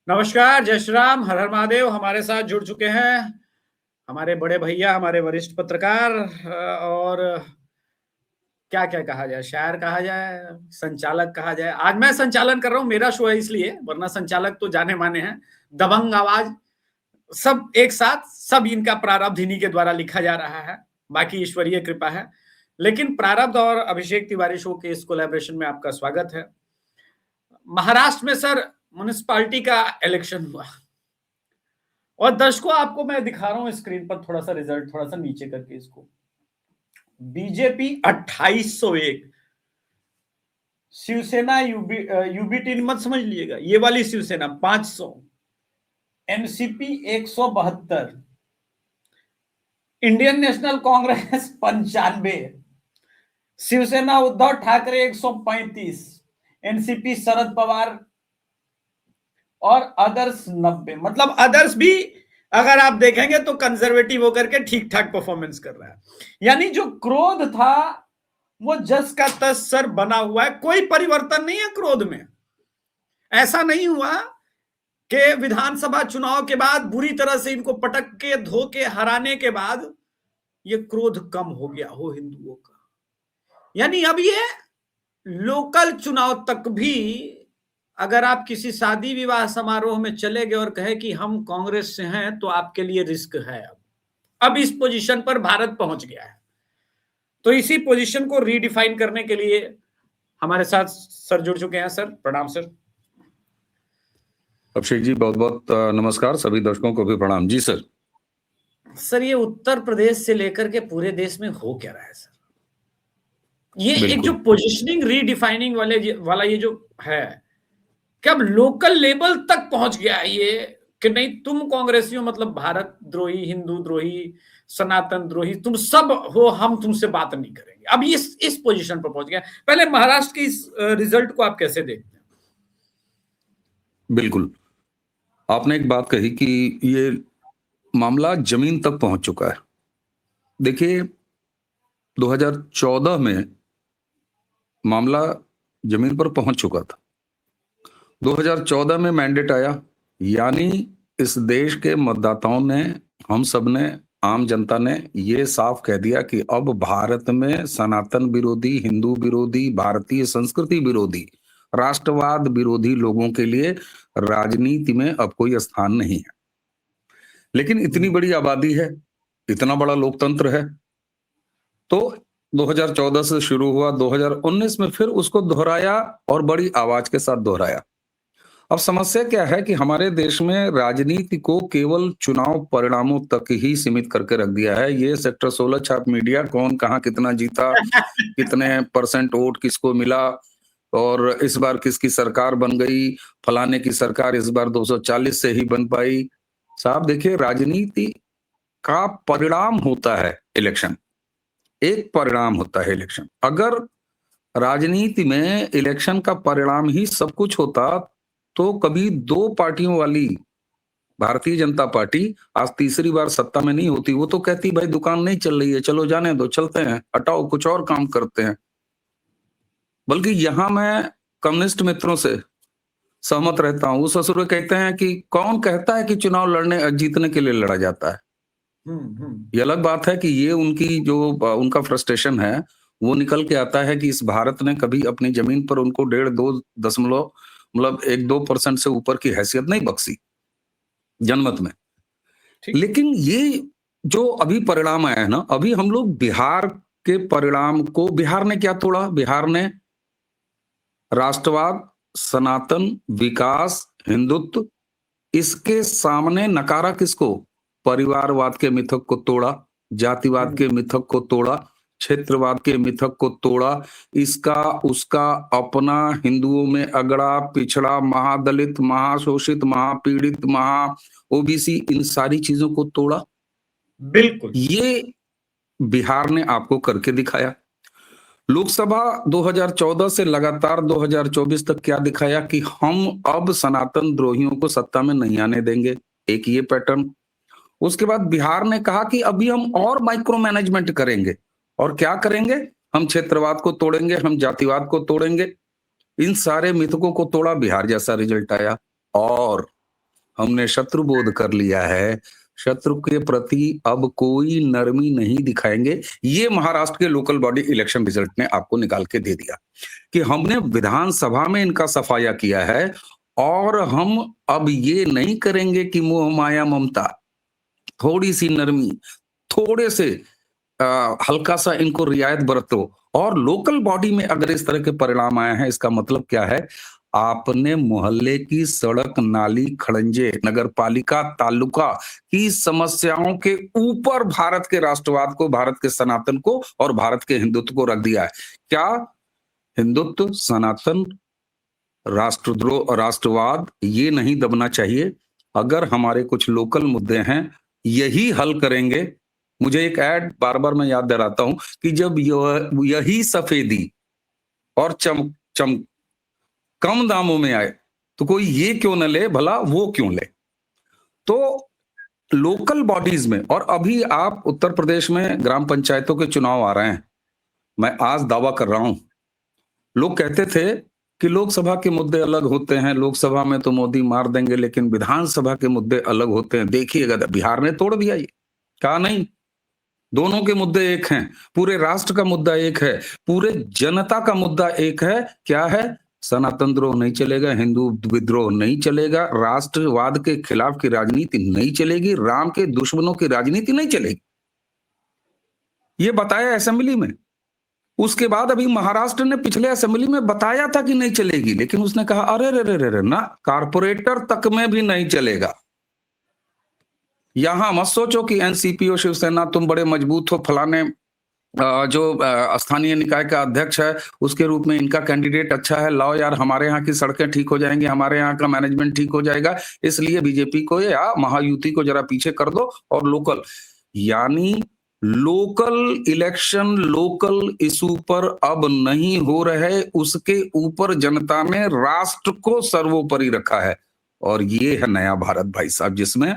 नमस्कार, जय श्री राम, हर हर महादेव। हमारे साथ जुड़ चुके हैं हमारे बड़े भैया, हमारे वरिष्ठ पत्रकार और क्या क्या कहा जाए, शायर कहा जाए, संचालक कहा जाए। आज मैं संचालन कर रहा हूं, मेरा शो है इसलिए, वरना संचालक तो जाने माने हैं। दबंग आवाज, सब एक साथ, सब इनका प्रारब्ध इन्हीं के द्वारा लिखा जा रहा है, बाकी ईश्वरीय कृपा है। लेकिन प्रारब्ध और अभिषेक तिवारी शो के इस कोलैबोरेशन में आपका स्वागत है। महाराष्ट्र में सर म्युनिसिपालिटी का इलेक्शन हुआ और दर्शकों आपको मैं दिखा रहा हूं स्क्रीन पर थोड़ा सा रिजल्ट, थोड़ा सा नीचे करके इसको। बीजेपी 2801, शिवसेना यूबीटी मत समझ लीजिएगा, ये वाली Shivsena 500, NCP 172, Indian National Congress 95, Shivsena Uddhav Thackeray 135, NCP Sharad Pawar और अदर्स 90। मतलब अदर्स भी अगर आप देखेंगे तो कंजर्वेटिव होकर के ठीक ठाक परफॉर्मेंस कर रहा है। यानी जो क्रोध था वो जस का तस सर बना हुआ है, कोई परिवर्तन नहीं है क्रोध में। ऐसा नहीं हुआ कि विधानसभा चुनाव के बाद बुरी तरह से इनको पटक के धो के हराने के बाद ये क्रोध कम हो गया हो हिंदुओं का। यानी अब ये लोकल चुनाव तक भी अगर आप किसी शादी विवाह समारोह में चले गए और कहे कि हम कांग्रेस से हैं तो आपके लिए रिस्क है। अब इस पोजीशन पर भारत पहुंच गया है। तो इसी पोजीशन को रीडिफाइन करने के लिए हमारे साथ सर जुड़ चुके हैं। सर प्रणाम। सर अभिषेक जी बहुत बहुत नमस्कार, सभी दर्शकों को भी प्रणाम जी। सर सर ये उत्तर प्रदेश से लेकर के पूरे देश में हो क्या रहा है सर? ये एक जो पोजीशनिंग रीडिफाइनिंग वाला ये जो है, क्या अब लोकल लेवल तक पहुंच गया है ये कि नहीं तुम कांग्रेसियों मतलब भारत द्रोही, हिंदू द्रोही, सनातन द्रोही, तुम सब हो, हम तुमसे बात नहीं करेंगे। अब इस पोजीशन पर पहुंच गया। पहले महाराष्ट्र की इस रिजल्ट को आप कैसे देखते हैं? बिल्कुल, आपने एक बात कही कि ये मामला जमीन तक पहुंच चुका है। देखिए 2014 में मामला जमीन पर पहुंच चुका था। 2014 में मैंडेट आया, यानी इस देश के मतदाताओं ने, हम सब ने, आम जनता ने ये साफ कह दिया कि अब भारत में सनातन विरोधी, हिंदू विरोधी, भारतीय संस्कृति विरोधी, राष्ट्रवाद विरोधी लोगों के लिए राजनीति में अब कोई स्थान नहीं है। लेकिन इतनी बड़ी आबादी है, इतना बड़ा लोकतंत्र है, तो 2014 से शुरू हुआ, 2019 में फिर उसको दोहराया और बड़ी आवाज के साथ दोहराया। अब समस्या क्या है कि हमारे देश में राजनीति को केवल चुनाव परिणामों तक ही सीमित करके रख दिया है। ये सेक्टर 16 छाप मीडिया, कौन कहां कितना जीता, कितने परसेंट वोट किसको मिला और इस बार किसकी सरकार बन गई, फलाने की सरकार इस बार 240 से ही बन पाई। साहब देखिए, राजनीति का परिणाम होता है इलेक्शन, एक परिणाम होता है इलेक्शन। अगर राजनीति में इलेक्शन का परिणाम ही सब कुछ होता तो कभी दो पार्टियों वाली भारतीय जनता पार्टी आज तीसरी बार सत्ता में नहीं होती। वो तो कहती भाई दुकान नहीं चल रही है, चलो जाने दो, चलते हैं, हटाओ, कुछ और काम करते हैं। बल्कि यहां मैं कम्युनिस्ट मित्रों से सहमत रहता हूं। वो ससुर कहते हैं कि कौन कहता है कि चुनाव लड़ने जीतने के लिए लड़ा जाता है। ये अलग बात है कि ये उनकी जो उनका फ्रस्ट्रेशन है वो निकल के आता है कि इस भारत ने कभी अपनी जमीन पर उनको 1.5-2 मतलब 1-2% से ऊपर की हैसियत नहीं बख्शी जनमत में। लेकिन ये जो अभी परिणाम आया है ना, अभी हम लोग बिहार के परिणाम को, बिहार ने क्या तोड़ा? बिहार ने राष्ट्रवाद, सनातन, विकास, हिंदुत्व, इसके सामने नकारा किसको? परिवारवाद के मिथक को तोड़ा, जातिवाद के मिथक को तोड़ा, क्षेत्रवाद के मिथक को तोड़ा, इसका उसका अपना हिंदुओं में अगड़ा, पिछड़ा, महादलित, महाशोषित, महापीड़ित, महा ओबीसी, इन सारी चीजों को तोड़ा। बिल्कुल, ये बिहार ने आपको करके दिखाया। लोकसभा 2014 से लगातार 2024 तक क्या दिखाया कि हम अब सनातन द्रोहियों को सत्ता में नहीं आने देंगे, एक ये पैटर्न। उसके बाद बिहार ने कहा कि अभी हम और माइक्रो मैनेजमेंट करेंगे। और क्या करेंगे? हम क्षेत्रवाद को तोड़ेंगे, हम जातिवाद को तोड़ेंगे। इन सारे मिथकों को तोड़ा, बिहार जैसा रिजल्ट आया। और हमने शत्रु बोध कर लिया है, शत्रु के प्रति अब कोई नरमी नहीं दिखाएंगे। ये महाराष्ट्र के लोकल बॉडी इलेक्शन रिजल्ट ने आपको निकाल के दे दिया कि हमने विधानसभा में इनका सफाया किया है और हम अब ये नहीं करेंगे कि मोह माया ममता, थोड़ी सी नरमी, थोड़े से हल्का सा इनको रियायत बरतो। और लोकल बॉडी में अगर इस तरह के परिणाम आए हैं, इसका मतलब क्या है? आपने मोहल्ले की सड़क, नाली, खड़ंजे, नगर पालिका, तालुका की समस्याओं के ऊपर भारत के राष्ट्रवाद को, भारत के सनातन को और भारत के हिंदुत्व को रख दिया है। क्या हिंदुत्व, सनातन, राष्ट्रद्रोह, राष्ट्रवाद ये नहीं दबना चाहिए? अगर हमारे कुछ लोकल मुद्दे हैं, यही हल करेंगे। मुझे एक ऐड बार बार मैं याद दिलाता हूं कि जब यही सफेदी और चम कम दामों में आए तो कोई ये क्यों न ले, भला वो क्यों ले? तो लोकल बॉडीज में, और अभी आप उत्तर प्रदेश में ग्राम पंचायतों के चुनाव आ रहे हैं, मैं आज दावा कर रहा हूं, लोग कहते थे कि लोकसभा के मुद्दे अलग होते हैं, लोकसभा में तो मोदी मार देंगे, लेकिन विधानसभा के मुद्दे अलग होते हैं। देखिएगा, बिहार ने तोड़ दिया ये, कहा नहीं, दोनों के मुद्दे एक हैं, पूरे राष्ट्र का मुद्दा एक है, पूरे जनता का मुद्दा एक है। क्या है? सनातन द्रोह नहीं चलेगा, हिंदू विद्रोह नहीं चलेगा, राष्ट्रवाद के खिलाफ की राजनीति नहीं चलेगी, राम के दुश्मनों की राजनीति नहीं चलेगी। ये बताया असेंबली में। उसके बाद अभी महाराष्ट्र ने पिछले असेंबली में बताया था कि नहीं चलेगी, लेकिन उसने कहा अरे रे रे रे ना, कारपोरेटर तक में भी नहीं चलेगा। यहां मत सोचो कि एनसीपी और शिवसेना तुम बड़े मजबूत हो, फलाने जो स्थानीय निकाय का अध्यक्ष है उसके रूप में इनका कैंडिडेट अच्छा है, लाओ यार हमारे यहाँ की सड़कें ठीक हो जाएंगी, हमारे यहाँ का मैनेजमेंट ठीक हो जाएगा, इसलिए बीजेपी को या महायुति को जरा पीछे कर दो और लोकल, यानी लोकल इलेक्शन, लोकल इशू पर अब नहीं हो रहे, उसके ऊपर जनता ने राष्ट्र को सर्वोपरि रखा है। और ये है नया भारत भाई साहब, जिसमें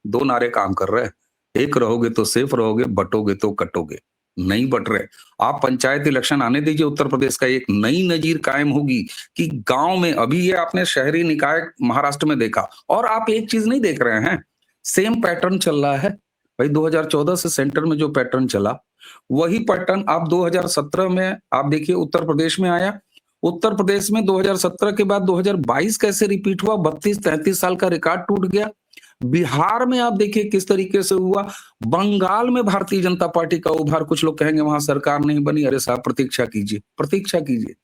दो नारे काम कर रहे हैं, एक रहोगे तो सेफ रहोगे, बटोगे तो कटोगे। नहीं बट रहे। आप पंचायत इलेक्शन आने दीजिए, उत्तर प्रदेश का एक नई नजीर कायम होगी कि गांव में, अभी ये आपने शहरी निकाय महाराष्ट्र में देखा, और आप एक चीज नहीं देख रहे हैं, सेम पैटर्न चल रहा है भाई। 2014 से सेंटर में जो पैटर्न चला, वही पैटर्न आप 2017 में आप देखिए उत्तर प्रदेश में आया। उत्तर प्रदेश में 2017 के बाद 2022 कैसे रिपीट हुआ, 32-33 साल का रिकॉर्ड टूट गया। बिहार में आप देखिए किस तरीके से हुआ। बंगाल में भारतीय जनता पार्टी का उभार, कुछ लोग कहेंगे वहां सरकार नहीं बनी, अरे साहब प्रतीक्षा कीजिए, प्रतीक्षा कीजिए।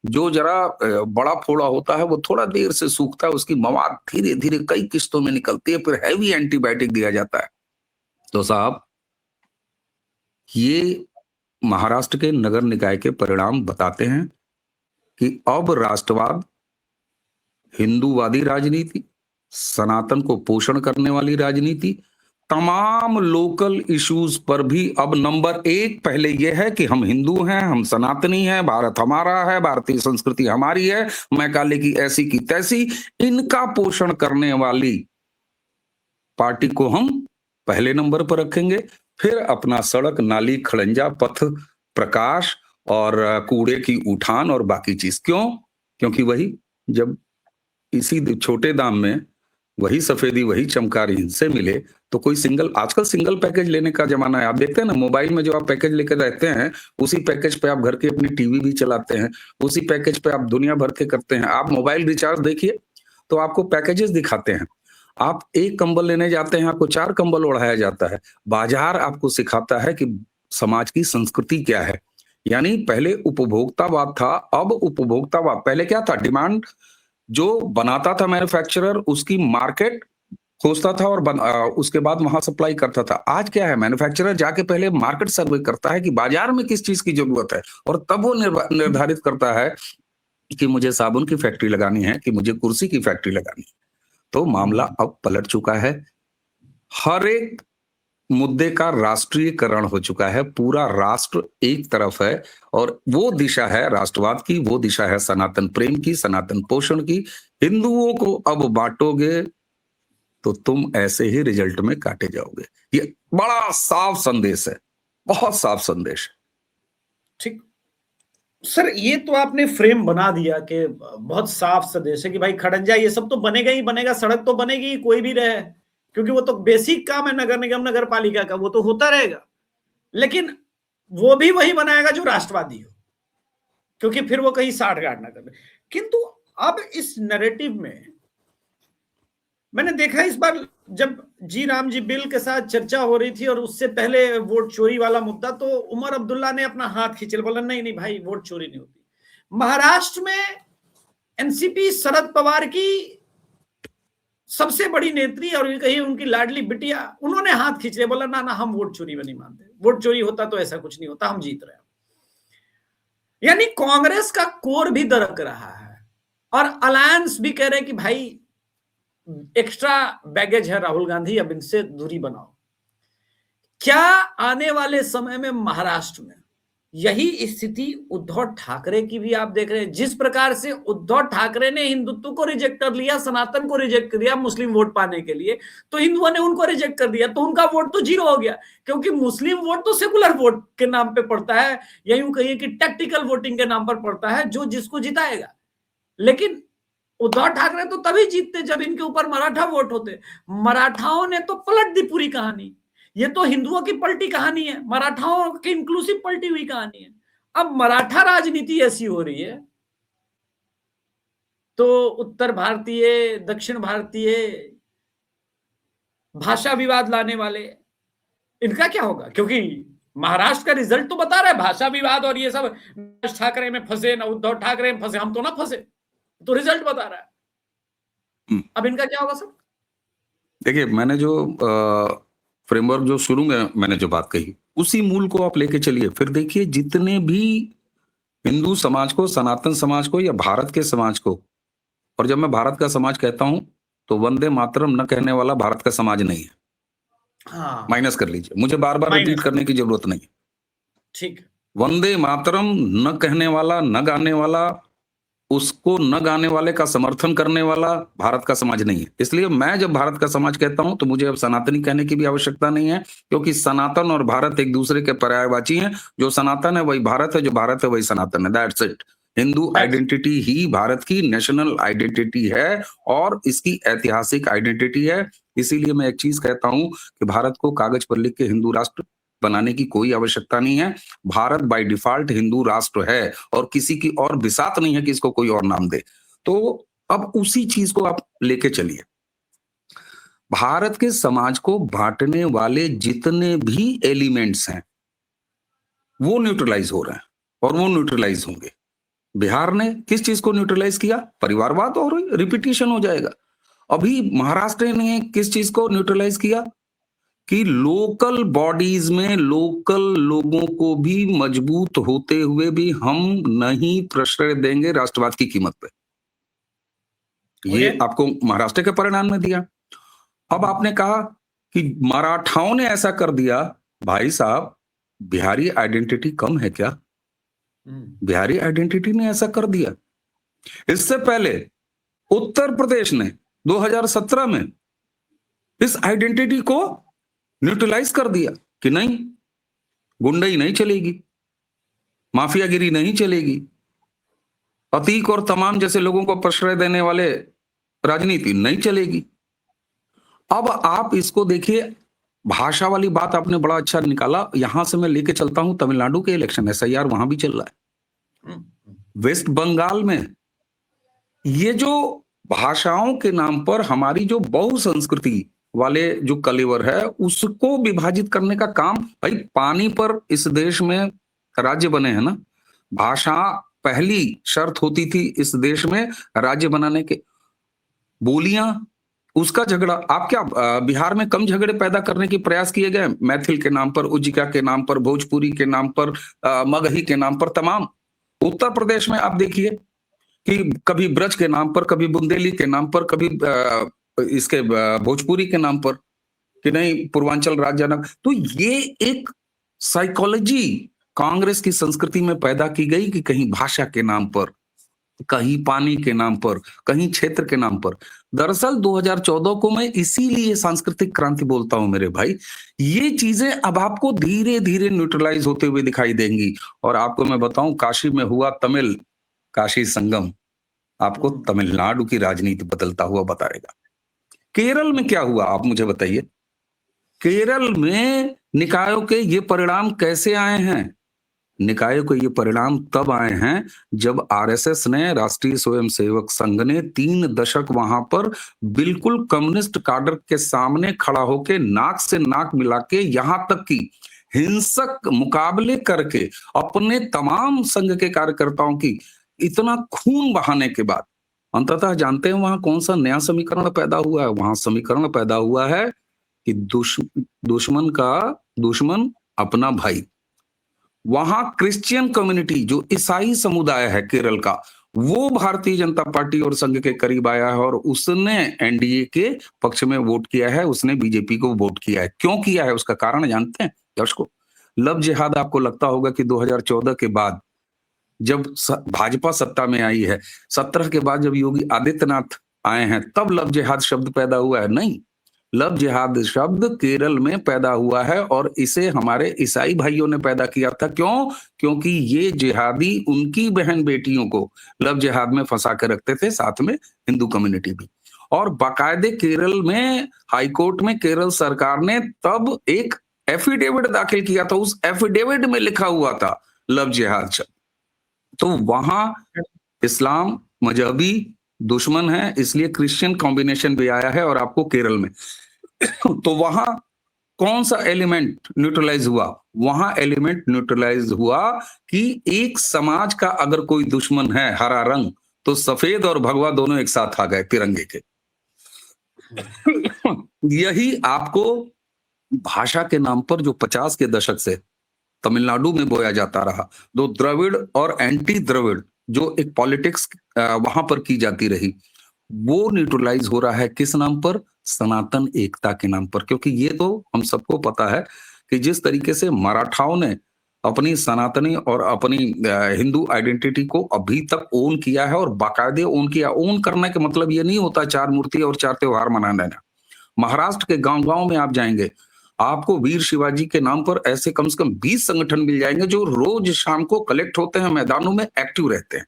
जो जरा बड़ा फोड़ा होता है वो थोड़ा देर से सूखता है, उसकी मवाद धीरे धीरे कई किस्तों में निकलती है, फिर हैवी एंटीबायोटिक दिया जाता है। तो साहब, ये महाराष्ट्र के नगर निकाय के परिणाम बताते हैं कि अब राष्ट्रवाद, हिंदूवादी राजनीति, सनातन को पोषण करने वाली राजनीति, तमाम लोकल इश्यूज पर भी अब नंबर 1 पहले यह है कि हम हिंदू हैं, हम सनातनी हैं, भारत हमारा है, भारतीय संस्कृति हमारी है, मैकाले की ऐसी की तैसी, इनका पोषण करने वाली पार्टी को हम पहले नंबर पर रखेंगे। फिर अपना सड़क, नाली, खड़ंजा, पथ, प्रकाश और कूड़े की उठान और बाकी चीज। क्यों? क्योंकि वही, जब इसी छोटे दाम में वही सफेदी, वही चमकारी इनसे मिले तो कोई सिंगल, आजकल सिंगल पैकेज लेने का जमाना है। आप देखते हैं ना, मोबाइल में जो आप पैकेज लेकर रहते हैं, उसी पैकेज पे आप घर की अपनी टीवी भी चलाते हैं, उसी पैकेज पे आप दुनिया भर के करते हैं। आप मोबाइल रिचार्ज देखिए तो आपको पैकेजेस दिखाते हैं। आप एक कंबल लेने जाते हैं, आपको 4 कंबल ओढ़ाया जाता है। बाजार आपको सिखाता है कि समाज की संस्कृति क्या है। यानी पहले उपभोक्तावाद था, अब उपभोक्तावाद, पहले क्या था, डिमांड जो बनाता था मैन्युफैक्चरर, उसकी मार्केट खोजता था और उसके बाद वहां सप्लाई करता था। आज क्या है, मैन्युफैक्चरर जाके पहले मार्केट सर्वे करता है कि बाजार में किस चीज की जरूरत है, और तब वो निर्धारित करता है कि मुझे साबुन की फैक्ट्री लगानी है कि मुझे कुर्सी की फैक्ट्री लगानी है। तो मामला अब पलट चुका है, हर एक मुद्दे का राष्ट्रीयकरण हो चुका है, पूरा राष्ट्र एक तरफ है, और वो दिशा है राष्ट्रवाद की, वो दिशा है सनातन प्रेम की, सनातन पोषण की। हिंदुओं को अब बांटोगे तो तुम ऐसे ही रिजल्ट में काटे जाओगे। ये बड़ा साफ संदेश है, बहुत साफ संदेश। ठीक। सर ये तो आपने फ्रेम बना दिया कि बहुत साफ संदेश है कि भाई खड़ंजा ये सब तो बनेगा ही बनेगा, सड़क तो बनेगी ही, कोई भी रहे, क्योंकि वो तो बेसिक काम है नगर निगम नगर पालिका का, वो तो होता रहेगा। लेकिन वो भी वही बनाएगा जो राष्ट्रवादी हो, क्योंकि फिर वो कहीं साठगांठ ना कर। किंतु अब इस नैरेटिव में मैंने देखा इस बार जब जी राम जी बिल के साथ चर्चा हो रही थी और उससे पहले वोट चोरी वाला मुद्दा, तो उमर अब्दुल्ला ने अपना हाथ खींचे, बोला नहीं नहीं भाई वोट चोरी नहीं होती। महाराष्ट्र में एनसीपी शरद पवार की सबसे बड़ी नेत्री और कहीं उनकी लाडली बिटिया, उन्होंने हाथ खींच लिया, बोला ना ना हम वोट चोरी में नहीं मानते, वोट चोरी होता तो ऐसा कुछ नहीं होता, हम जीत रहे हैं। यानी कांग्रेस का कोर भी दरक रहा है और अलायंस भी कह रहे हैं कि भाई एक्स्ट्रा बैगेज है राहुल गांधी, अब इनसे दूरी बनाओ। क्या आने वाले समय में महाराष्ट्र में यही स्थिति उद्धव ठाकरे की भी आप देख रहे हैं? जिस प्रकार से उद्धव ठाकरे ने हिंदुत्व को रिजेक्ट कर लिया, सनातन को रिजेक्ट कर दिया मुस्लिम वोट पाने के लिए, तो हिंदुओं ने उनको रिजेक्ट कर दिया, तो उनका वोट तो जीरो हो गया, क्योंकि मुस्लिम वोट तो सेकुलर वोट के नाम पे पड़ता है, या यूं कहिए कि टैक्टिकल वोटिंग के नाम पर पड़ता है, जो जिसको जिताएगा। लेकिन उद्धव ठाकरे तो तभी जीतते जब इनके ऊपर मराठा वोट होते। मराठाओं ने तो पलट दी पूरी कहानी। ये तो हिंदुओं की पलटी कहानी है, मराठाओं की इंक्लूसिव पलटी हुई कहानी है। अब मराठा राजनीति ऐसी हो रही है तो उत्तर भारतीय, दक्षिण भारतीय, भाषा विवाद लाने वाले, इनका क्या होगा? क्योंकि महाराष्ट्र का रिजल्ट तो बता रहा है भाषा विवाद और ये सब, ठाकरे में फंसे ना उद्धव ठाकरे में फंसे, हम तो ना फंसे, तो रिजल्ट बता रहा है। अब इनका क्या होगा सर? देखिए, मैंने जो फ्रेमवर्क जो शुरू में मैंने जो बात कही, उसी मूल को आप लेके चलिए। फिर देखिए, जितने भी हिंदू समाज को, सनातन समाज को या भारत के समाज को, और जब मैं भारत का समाज कहता हूं तो वंदे मातरम न कहने वाला भारत का समाज नहीं है। हाँ, माइनस कर लीजिए, मुझे बार बार रिपीट करने की जरूरत नहीं। ठीक। वंदे मातरम न कहने वाला, न गाने वाला, उसको न गाने वाले का समर्थन करने वाला भारत का समाज नहीं है। इसलिए मैं जब भारत का समाज कहता हूं तो मुझे अब सनातनी कहने की भी आवश्यकता नहीं है, क्योंकि सनातन और भारत एक दूसरे के पर्यायवाची हैं। जो सनातन है वही भारत है, जो भारत है वही सनातन है। That's it. हिंदू आइडेंटिटी ही भारत की नेशनल आइडेंटिटी है और इसकी ऐतिहासिक आइडेंटिटी है। इसीलिए मैं एक चीज कहता हूं कि भारत को कागज पर लिख के हिंदू राष्ट्र बनाने की कोई आवश्यकता नहीं है। भारत बाय डिफॉल्ट हिंदू राष्ट्र है और किसी की और बिसात नहीं है कि इसको कोई और नाम दे। तो अब उसी चीज को आप लेके चलिए। भारत के समाज को बांटने वाले जितने भी एलिमेंट्स हैं वो न्यूट्रलाइज हो रहे हैं और वो न्यूट्रलाइज होंगे। बिहार ने किस चीज को न्यूट्रलाइज किया? परिवारवाद, और रिपीटिशन हो जाएगा। अभी महाराष्ट्र ने किस चीज को न्यूट्रलाइज किया? कि लोकल बॉडीज में लोकल लोगों को भी मजबूत होते हुए भी हम नहीं प्रश्रय देंगे राष्ट्रवाद की कीमत पे। ये आपको महाराष्ट्र के परिणाम में दिया। अब आपने कहा कि मराठाओं ने ऐसा कर दिया। भाई साहब, बिहारी आइडेंटिटी कम है क्या? बिहारी आइडेंटिटी ने ऐसा कर दिया। इससे पहले उत्तर प्रदेश ने 2017 में इस आइडेंटिटी को न्यूट्रलाइज कर दिया कि नहीं, गुंडई नहीं चलेगी, माफियागिरी नहीं चलेगी, अतीक और तमाम जैसे लोगों को प्रश्रय देने वाले राजनीति नहीं चलेगी। अब आप इसको देखिए, भाषा वाली बात आपने बड़ा अच्छा निकाला। यहां से मैं लेके चलता हूं तमिलनाडु के इलेक्शन, एसआईआर वहां भी चल रहा है। वेस्ट बंगाल में ये जो भाषाओं के नाम पर हमारी जो बहुसंस्कृति वाले जो कलेवर है उसको विभाजित करने का काम, भाई पानी पर इस देश में राज्य बने हैं ना, भाषा पहली शर्त होती थी इस देश में राज्य बनाने के। बोलियां, उसका झगड़ा, आप क्या बिहार में कम झगड़े पैदा करने की प्रयास किए गए? मैथिल के नाम पर, उज्जिका के नाम पर, भोजपुरी के नाम पर, मगही के नाम पर, तमाम। उत्तर प्रदेश में आप देखिए कि कभी ब्रज के नाम पर, कभी बुंदेली के नाम पर, कभी इसके भोजपुरी के नाम पर, कि नहीं पूर्वांचल राज्य नाम। तो ये एक साइकोलॉजी कांग्रेस की संस्कृति में पैदा की गई कि कहीं भाषा के नाम पर कहीं पानी के नाम पर, कहीं क्षेत्र के नाम पर। दरअसल 2014 को मैं इसीलिए सांस्कृतिक क्रांति बोलता हूं मेरे भाई। ये चीजें अब आपको धीरे धीरे न्यूट्रलाइज होते हुए दिखाई देंगी। और आपको मैं बताऊं, काशी में हुआ तमिल काशी संगम आपको तमिलनाडु की राजनीति बदलता हुआ बताएगा। केरल में क्या हुआ आप मुझे बताइए। केरल में निकायों के ये परिणाम कैसे आए हैं? निकायों को ये परिणाम तब आए हैं जब आरएसएस ने, राष्ट्रीय स्वयंसेवक संघ ने 3 दशक वहां पर बिल्कुल कम्युनिस्ट काडर के सामने खड़ा होके नाक से नाक मिला के, यहां तक कि हिंसक मुकाबले करके अपने तमाम संघ के कार्यकर्ताओं की इतना खून बहाने के बाद अंततः जानते हैं वहां कौन सा नया समीकरण पैदा हुआ है? वहां समीकरण पैदा हुआ है कि दुश्मन का दुश्मन अपना भाई। वहां क्रिश्चियन कम्युनिटी, जो ईसाई समुदाय है केरल का, वो भारतीय जनता पार्टी और संघ के करीब आया है और उसने एनडीए के पक्ष में वोट किया है, उसने बीजेपी को वोट किया है। क्यों किया है उसका कारण जानते हैं दर्शकों? लव जिहाद आपको लगता होगा कि 2014 के बाद जब भाजपा सत्ता में आई है, 17 के बाद जब योगी आदित्यनाथ आए हैं, तब लव जिहाद शब्द पैदा हुआ है। नहीं, लव जिहाद शब्द केरल में पैदा हुआ है और इसे हमारे ईसाई भाइयों ने पैदा किया था। क्यों? क्योंकि ये जिहादी उनकी बहन बेटियों को लव जिहाद में फंसा के रखते थे, साथ में हिंदू कम्युनिटी भी। और बाकायदे केरल में हाईकोर्ट में केरल सरकार ने तब एक एफिडेविट दाखिल किया था, उस एफिडेविट में लिखा हुआ था लव जिहाद शब्द। तो वहां इस्लाम मजहबी दुश्मन है, इसलिए क्रिश्चियन कॉम्बिनेशन भी आया है और आपको केरल में तो वहां कौन सा एलिमेंट न्यूट्रलाइज हुआ? वहां एलिमेंट न्यूट्रलाइज हुआ कि एक समाज का अगर कोई दुश्मन है हरा रंग, तो सफेद और भगवा दोनों एक साथ आ गए तिरंगे के। यही आपको भाषा के नाम पर जो 50 के दशक से तमिलनाडु में बोया जाता रहा, दो द्रविड़ और एंटी द्रविड़ जो एक पॉलिटिक्स वहां पर की जाती रही, वो न्यूट्रलाइज हो रहा है किस नाम पर? सनातन एकता के नाम पर। क्योंकि ये तो हम सबको पता है कि जिस तरीके से मराठाओं ने अपनी सनातनी और अपनी हिंदू आइडेंटिटी को अभी तक ओन किया है और बाकायदे ओन किया। ओन करने का मतलब ये नहीं होता 4 मूर्ति और 4 त्योहार मना लेना। महाराष्ट्र के गांव-गांव में आप जाएंगे, आपको वीर शिवाजी के नाम पर ऐसे कम से कम 20 संगठन मिल जाएंगे जो रोज शाम को कलेक्ट होते हैं, मैदानों में एक्टिव रहते हैं।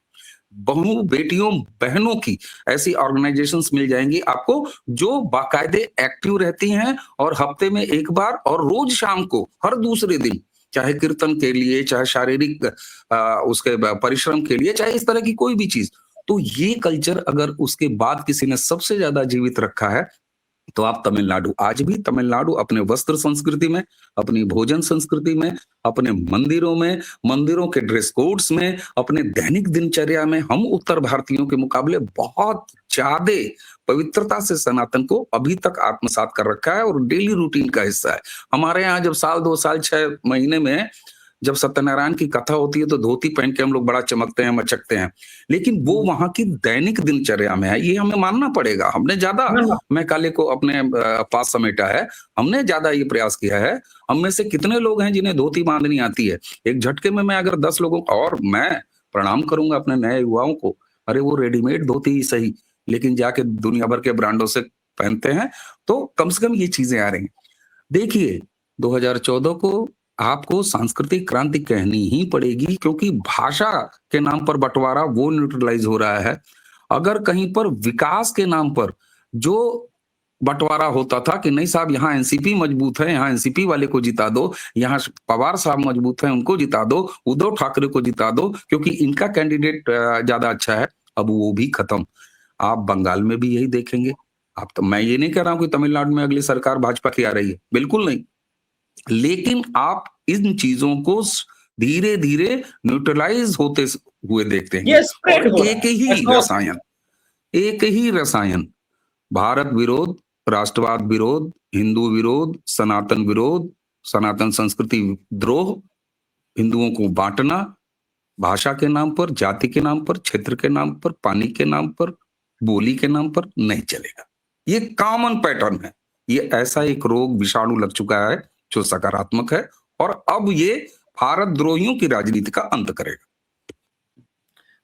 बहु बेटियों बहनों की ऐसी ऑर्गेनाइजेशंस मिल जाएंगी आपको जो बाकायदे एक्टिव रहती हैं और हफ्ते में एक बार और रोज शाम को हर दूसरे दिन, चाहे कीर्तन के लिए, चाहे शारीरिक उसके परिश्रम के लिए, चाहे इस तरह की कोई भी चीज। तो ये कल्चर अगर उसके बाद किसी ने सबसे ज्यादा जीवित रखा है तो आप तमिलनाडु। आज भी तमिलनाडु अपने वस्त्र संस्कृति में, अपनी भोजन संस्कृति में, अपने मंदिरों में, मंदिरों के ड्रेस कोड्स में, अपने दैनिक दिनचर्या में हम उत्तर भारतीयों के मुकाबले बहुत ज्यादा पवित्रता से सनातन को अभी तक आत्मसात कर रखा है और डेली रूटीन का हिस्सा है। हमारे यहाँ जब साल 2 साल 6 महीने में जब सत्यनारायण की कथा होती है तो धोती पहन के हम लोग बड़ा चमकते हैं, मचकते हैं, लेकिन वो वहां की दैनिक दिनचर्या में है। ये हमें मानना पड़ेगा। हमने ज्यादा मैं काले को अपने पास समेटा है, हमने ज्यादा ये प्रयास किया है। हम में से कितने लोग हैं जिन्हें धोती बांधनी आती है? एक झटके में मैं अगर 10 लोगों, और मैं प्रणाम करूंगा अपने नए युवाओं को, अरे वो रेडीमेड धोती ही सही, लेकिन जाके दुनिया भर के ब्रांडों से पहनते हैं। तो कम से कम ये चीजें आ रही हैं। देखिए 2014 को आपको सांस्कृतिक क्रांति कहनी ही पड़ेगी, क्योंकि भाषा के नाम पर बंटवारा वो न्यूट्रलाइज हो रहा है। अगर कहीं पर विकास के नाम पर जो बंटवारा होता था कि नहीं साहब यहाँ एनसीपी मजबूत है, यहाँ एनसीपी वाले को जिता दो, यहाँ पवार साहब मजबूत है उनको जिता दो, उद्धव ठाकरे को जिता दो क्योंकि इनका कैंडिडेट ज्यादा अच्छा है, अब वो भी खत्म। आप बंगाल में भी यही देखेंगे। आप तो, मैं ये नहीं कह रहा हूं कि तमिलनाडु में अगली सरकार भाजपा की आ रही है, बिल्कुल नहीं, लेकिन आप इन चीजों को धीरे धीरे न्यूट्रलाइज होते हुए देखते हैं। और एक ही रसायन भारत विरोध, राष्ट्रवाद विरोध, हिंदू विरोध, सनातन संस्कृति द्रोह, हिंदुओं को बांटना, भाषा के नाम पर, जाति के नाम पर, क्षेत्र के नाम पर, पानी के नाम पर, बोली के नाम पर नहीं चलेगा। ये कॉमन पैटर्न है। ये ऐसा एक रोग विषाणु लग चुका है जो सकारात्मक है और अब ये भारत द्रोहियों की राजनीति का अंत करेगा।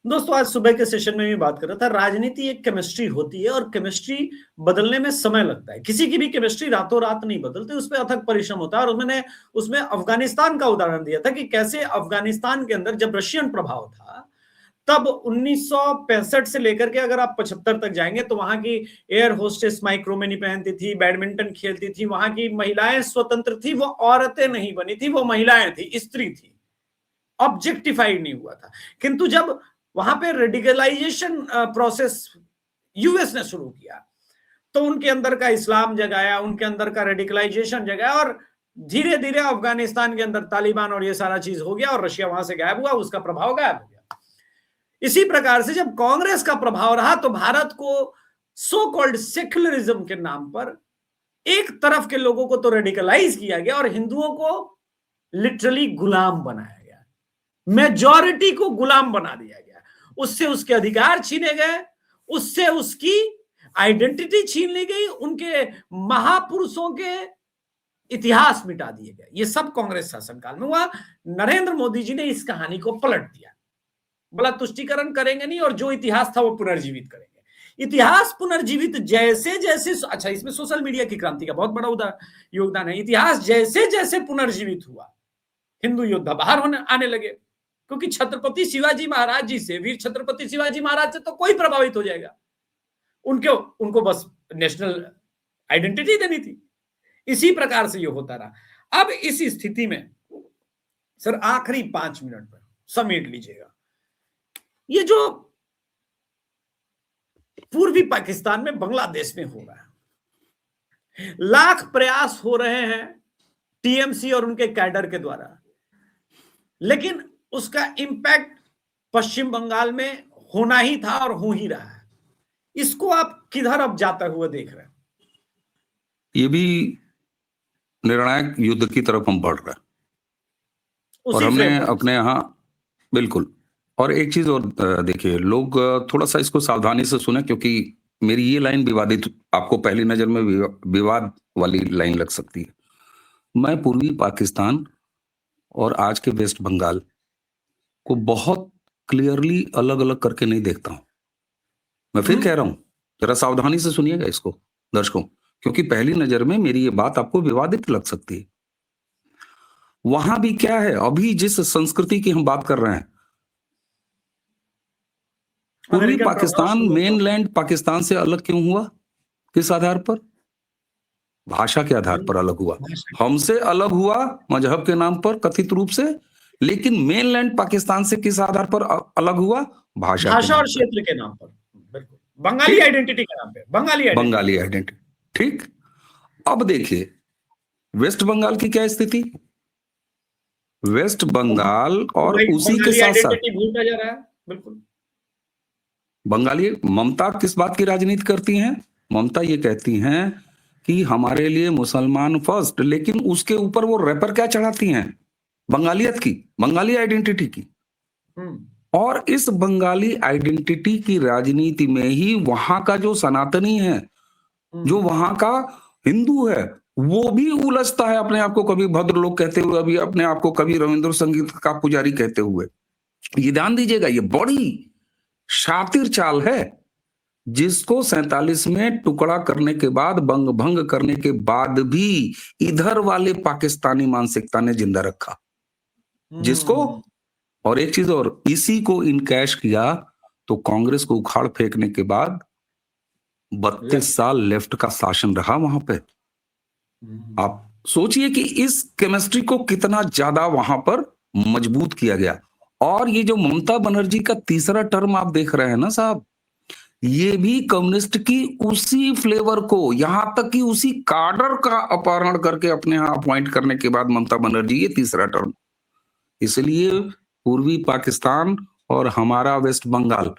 दोस्तों आज सुबह के सेशन में भी बात कर रहा था, राजनीति एक केमिस्ट्री होती है और केमिस्ट्री बदलने में समय लगता है। किसी की भी केमिस्ट्री रातों रात नहीं बदलती, उसमें अथक परिश्रम होता है। और मैंने उसमें अफगानिस्तान का उदाहरण दिया था कि कैसे अफगानिस्तान के अंदर जब रशियन प्रभाव था तब 1965 से लेकर के अगर आप 75 तक जाएंगे तो वहां की एयर होस्टेस माइक्रो में नहीं पहनती थी, बैडमिंटन खेलती थी, वहां की महिलाएं स्वतंत्र थी, वो औरतें नहीं बनी थी, वो महिलाएं थी, स्त्री थी, ऑब्जेक्टिफाइड नहीं हुआ था। किंतु जब वहां पे रेडिकलाइजेशन प्रोसेस यूएस ने शुरू किया तो उनके अंदर का इस्लाम जगाया, उनके अंदर का रेडिकलाइजेशन जगाया और धीरे धीरे अफगानिस्तान के अंदर तालिबान और ये सारा चीज हो गया और रशिया वहां से गायब हुआ, उसका प्रभाव गायब हो गया। इसी प्रकार से जब कांग्रेस का प्रभाव रहा तो भारत को सो कॉल्ड सेक्युलरिज्म के नाम पर एक तरफ के लोगों को तो रेडिकलाइज किया गया और हिंदुओं को लिटरली गुलाम बनाया गया, मेजॉरिटी को गुलाम बना दिया गया। उससे उसके अधिकार छीने गए, उससे उसकी आइडेंटिटी छीन ली गई, उनके महापुरुषों के इतिहास मिटा दिए गए। ये सब कांग्रेस शासनकाल में हुआ। नरेंद्र मोदी जी ने इस कहानी को पलट दिया, बोला तुष्टीकरण करेंगे नहीं और जो इतिहास था वो पुनर्जीवित करेंगे। इतिहास पुनर्जीवित जैसे जैसे, अच्छा इसमें सोशल मीडिया की क्रांति का बहुत बड़ा योगदान है। इतिहास जैसे जैसे पुनर्जीवित हुआ, हिंदू योद्धा बाहर आने लगे, क्योंकि छत्रपति शिवाजी महाराज जी से, वीर छत्रपति शिवाजी महाराज से तो कोई प्रभावित हो जाएगा, उनको बस नेशनल आइडेंटिटी देनी थी। इसी प्रकार से ये होता रहा। अब इस स्थिति में सर आखिरी 5 मिनट में समेट लीजिएगा, ये जो पूर्वी पाकिस्तान में बांग्लादेश में हो रहा है, लाख प्रयास हो रहे हैं टीएमसी और उनके कैडर के द्वारा, लेकिन उसका इंपैक्ट पश्चिम बंगाल में होना ही था और हो ही रहा है। इसको आप किधर अब जाता हुआ देख रहे हैं? ये भी निर्णायक युद्ध की तरफ हम बढ़ रहे हैं और हमने अपने यहाँ बिल्कुल। और एक चीज और देखिए, लोग थोड़ा सा इसको सावधानी से सुने, क्योंकि मेरी ये लाइन विवादित, आपको पहली नजर में विवाद वाली लाइन लग सकती है। मैं पूर्वी पाकिस्तान और आज के वेस्ट बंगाल को बहुत क्लियरली अलग अलग करके नहीं देखता हूं। मैं फिर कह रहा हूं, जरा सावधानी से सुनिएगा इसको दर्शकों, क्योंकि पहली नजर में मेरी ये बात आपको विवादित लग सकती है। वहां भी क्या है, अभी जिस संस्कृति की हम बात कर रहे हैं, पूर्वी पाकिस्तान मेनलैंड पाकिस्तान से अलग क्यों हुआ? किस आधार पर? भाषा के आधार पर अलग हुआ। हमसे अलग हुआ मजहब के नाम पर कथित रूप से, लेकिन मेनलैंड पाकिस्तान से किस आधार पर अलग हुआ? भाषा और क्षेत्र के नाम पर, बिल्कुल बंगाली आइडेंटिटी के नाम पे, बंगाली आइडेंटिटी। ठीक, अब देखिए वेस्ट बंगाल की क्या स्थिति। वेस्ट बंगाल और उसी के साथ साथ भूलता जा रहा है। बिल्कुल बंगाली ममता किस बात की राजनीति करती हैं? ममता ये कहती हैं कि हमारे लिए मुसलमान फर्स्ट, लेकिन उसके ऊपर वो रैपर क्या चढ़ाती हैं? बंगालियत की, बंगाली आइडेंटिटी की। और इस बंगाली आइडेंटिटी की राजनीति में ही वहां का जो सनातनी है, जो वहां का हिंदू है, वो भी उलझता है अपने आप को कभी भद्र लोग कहते हुए, अभी अपने आप को कभी रविंद्र संगीत का पुजारी कहते हुए। ये ध्यान दीजिएगा, ये बड़ी शातिर चाल है, जिसको 47 में टुकड़ा करने के बाद, बंग भंग करने के बाद भी इधर वाले पाकिस्तानी मानसिकता ने जिंदा रखा, जिसको, और एक चीज और, इसी को इनकैश किया तो कांग्रेस को उखाड़ फेंकने के बाद 32 साल लेफ्ट का शासन रहा वहां पे। आप सोचिए कि इस केमिस्ट्री को कितना ज्यादा वहां पर मजबूत किया गया। और ये जो ममता बनर्जी का तीसरा टर्म आप देख रहे हैं ना साहब, ये भी कम्युनिस्ट की उसी फ्लेवर को, यहां तक कि उसी काडर का अपहरण करके अपने यहां अपॉइंट करने के बाद ममता बनर्जी ये तीसरा टर्म। इसलिए पूर्वी पाकिस्तान और हमारा वेस्ट बंगाल,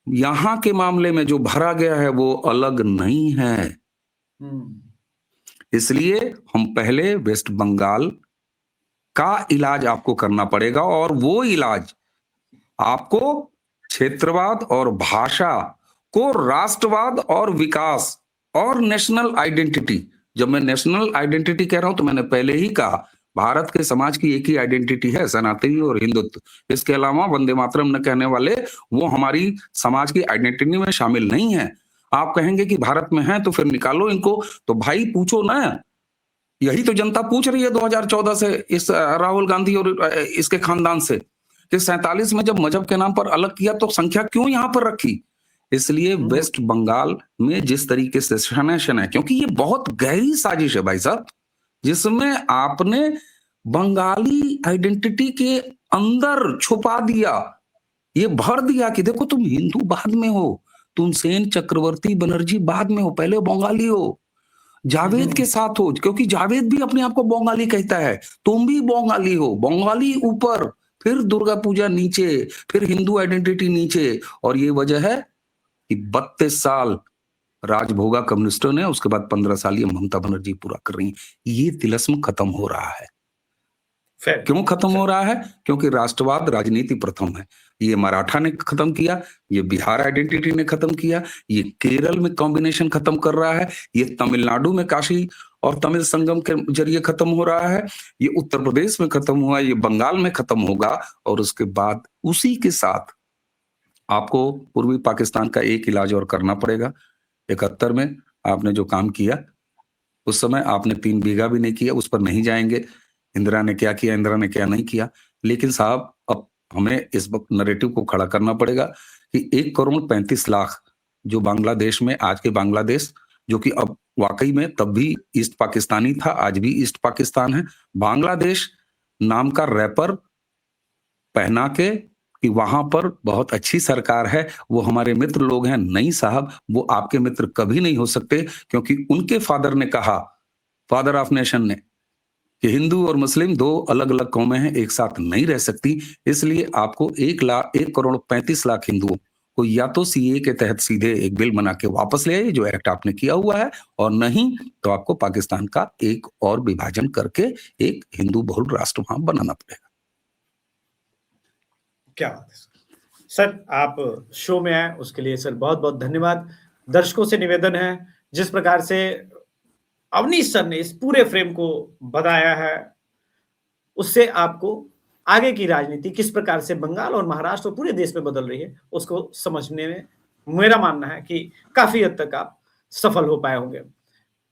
यहां के मामले में जो भरा गया है वो अलग नहीं है। इसलिए हम पहले वेस्ट बंगाल का इलाज आपको करना पड़ेगा, और वो इलाज आपको क्षेत्रवाद और भाषा को राष्ट्रवाद और विकास और नेशनल आइडेंटिटी, जब मैं नेशनल आइडेंटिटी कह रहा हूं तो मैंने पहले ही कहा भारत के समाज की एक ही आइडेंटिटी है, सनातनी और हिंदुत्व। इसके अलावा वंदे मातरम न कहने वाले वो हमारी समाज की आइडेंटिटी में शामिल नहीं है। आप कहेंगे कि भारत में है तो फिर निकालो इनको, तो भाई पूछो ना, यही तो जनता पूछ रही है 2014 से इस राहुल गांधी और इसके खानदान से कि 47 में जब मजहब के नाम पर अलग किया तो संख्या क्यों यहां पर रखी। इसलिए वेस्ट बंगाल में जिस तरीके से शनाशन है, क्योंकि ये बहुत गहरी साजिश है भाई साहब, जिसमें आपने बंगाली आइडेंटिटी के अंदर छुपा दिया, ये भर दिया कि देखो तुम हिंदू बाद में हो, तुम सेन चक्रवर्ती बनर्जी बाद में हो, पहले बंगाली हो, जावेद के साथ हो, क्योंकि जावेद भी अपने आप को बंगाली कहता है, तुम भी बंगाली हो, बंगाली ऊपर, फिर दुर्गा पूजा नीचे, फिर हिंदू आइडेंटिटी नीचे। और ये वजह है कि 32 साल राज भोगा कम्युनिस्टों ने, उसके बाद 15 साल ये ममता बनर्जी पूरा कर रही है। ये तिलिस्म खत्म हो रहा है। क्यों खत्म हो रहा है? क्योंकि राष्ट्रवाद राजनीति प्रथम है। ये मराठा ने खत्म किया, ये बिहार आइडेंटिटी ने खत्म किया, ये केरल में कॉम्बिनेशन खत्म कर रहा है, ये तमिलनाडु में काशी और तमिल संगम के जरिए खत्म हो रहा है, ये उत्तर प्रदेश में खत्म हुआ, ये बंगाल में खत्म होगा। और उसके बाद उसी के साथ आपको पूर्वी पाकिस्तान का एक इलाज और करना पड़ेगा। 71 में आपने जो काम किया, उस समय आपने 3 बीघा भी नहीं किया, उस पर नहीं जाएंगे इंदिरा ने क्या किया, इंदिरा ने क्या नहीं किया। लेकिन साहब अब हमें इस वक्त नैरेटिव को खड़ा करना पड़ेगा कि 1,35,00,000 जो बांग्लादेश में, आज के बांग्लादेश जो कि अब वाकई में तब भी ईस्ट पाकिस्तानी था, आज भी ईस्ट पाकिस्तान है, बांग्लादेश नाम का रैपर पहना के कि वहां पर बहुत अच्छी सरकार है, वो हमारे मित्र लोग हैं। नहीं साहब, वो आपके मित्र कभी नहीं हो सकते, क्योंकि उनके फादर ने कहा, फादर ऑफ नेशन ने, कि हिंदू और मुस्लिम 2 अलग अलग कौमें हैं, एक साथ नहीं रह सकती। इसलिए आपको 1,35,00,000 हिंदुओं को या तो सीए के तहत सीधे एक बिल बना के वापस ले आइए, जो एक्ट आपने किया हुआ है, और नहीं तो आपको पाकिस्तान का एक और विभाजन करके एक हिंदू बहुल राष्ट्र वहां बनाना पड़ेगा। क्या बात है सर, आप शो में आए उसके लिए सर बहुत बहुत धन्यवाद। दर्शकों से निवेदन है, जिस प्रकार से अवनीश सर ने इस पूरे फ्रेम को बताया है, उससे आपको आगे की राजनीति किस प्रकार से बंगाल और महाराष्ट्र और पूरे देश में बदल रही है, उसको समझने में मेरा मानना है कि काफी हद तक आप सफल हो पाए होंगे।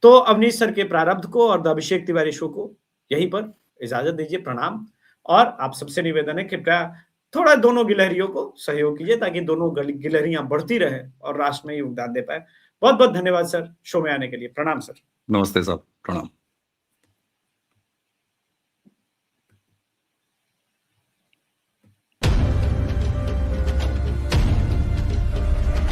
तो अवनीश सर के प्रारब्ध को और द अभिषेक तिवारी शो को यहीं पर इजाजत दीजिए। प्रणाम। और आप सबसे निवेदन है कृपया थोड़ा दोनों गिलहरियों को सहयोग कीजिए, ताकि दोनों गिलहरियां बढ़ती रहे और राष्ट्र में योगदान दे पाए। बहुत बहुत धन्यवाद सर शो में आने के लिए। प्रणाम सर। नमस्ते साहब, प्रणाम।